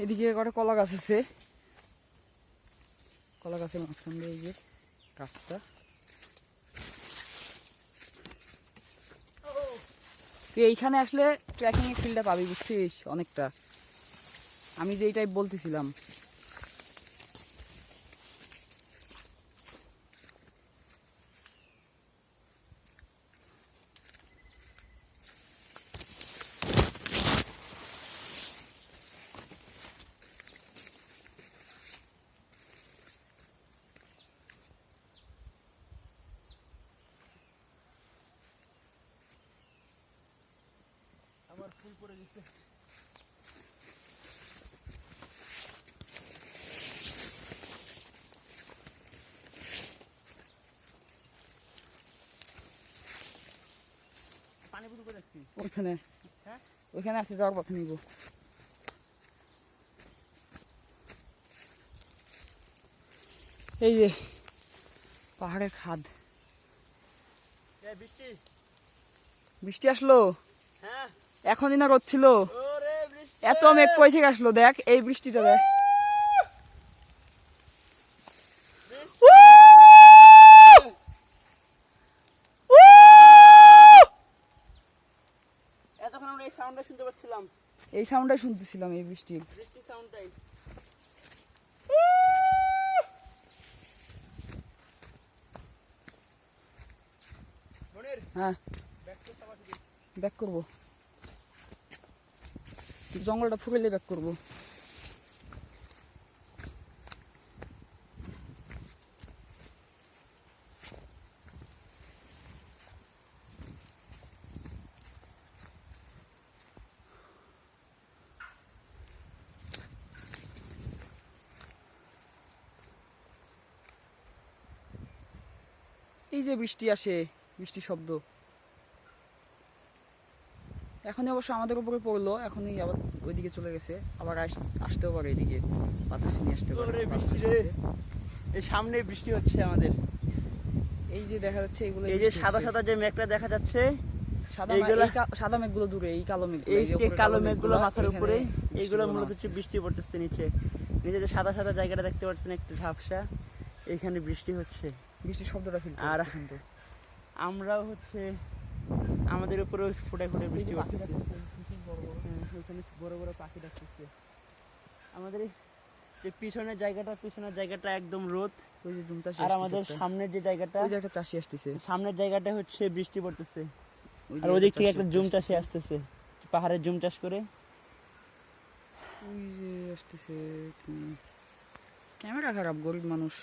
এদিকে কটা কলা গাছ আছে, কলা গাছের মাঝখান দিয়ে এই যে রাস্তা। তুই এইখানে আসলে ট্রেকিং এর ফিল্ডটা পাবি, বুঝছিস, অনেকটা। আমি যে এইটাই বলতেছিলাম। আমার ফুল পড়ে গেছে। পানি বুঝু করে রাখছি ওইখানে, হ্যাঁ ওইখানে আছে, যাওয়ার পথে নিব। এই যে পাহাড়ের খাদ। বৃষ্টি বৃষ্টি আসলো, হ্যাঁ এখনই না রোদ ছিল। ওরে বৃষ্টি এত মেঘ কই থেকে আসলো, দেখ এই বৃষ্টিটা দেখ। এতক্ষণ আমরা এই সাউন্ডটা শুনতে পাচ্ছিলাম, এই সাউন্ডটাই শুনতেছিলাম, এই বৃষ্টির। বৃষ্টির সাউন্ডটাই। হ্যাঁ, ব্যাক করবো, জঙ্গলটা ফুরাইলে ব্যাক করবো। এই যে বৃষ্টি আসে, বৃষ্টির শব্দ এখনই অবশ্য আমাদের উপরে পড়লো, এখনই আবার ওইদিকে চলে গেছে, আবার আসতেও পারে এদিকে, বাতাসে নিয়ে আসতে পারে। এই সামনে বৃষ্টি হচ্ছে আমাদের। এই যে দেখা যাচ্ছে এগুলো, এই যে সাদা সাদা যে মেঘটা দেখা যাচ্ছে, সাদা মেঘগুলো দূরে, এই কালো মেঘ, এই যে কালো মেঘগুলো মাথার উপরে, এইগুলো মূলত হচ্ছে বৃষ্টি পড়তেছে নিচে। নিচে যে সাদা সাদা জায়গাটা দেখতে পাচ্ছেন একটু ঝাপসা, এইখানে বৃষ্টি হচ্ছে, বৃষ্টির শব্দটা ফিল। আর আমরাও হচ্ছে আমাদের উপরে ফুটে ফুটে বৃষ্টি পড়তেছে। ওইখানে বড় বড় পাখি ডাকতেছে। আমাদের যে পিছনের জায়গাটা একদম রোদ, ওই যে জুম চাষি, আর আমাদের সামনের যে জায়গাটা, ওই যে একটা চাষি আসতেছে, সামনের জায়গাটা হচ্ছে বৃষ্টি পড়তেছে, আর ওদিক থেকে একটা জুম চাষি আসতেছে, পাহাড়ের জুম চাষ করে। ওই যে আসতেছে, ক্যামেরা খারাপ, গরিব মানুষ।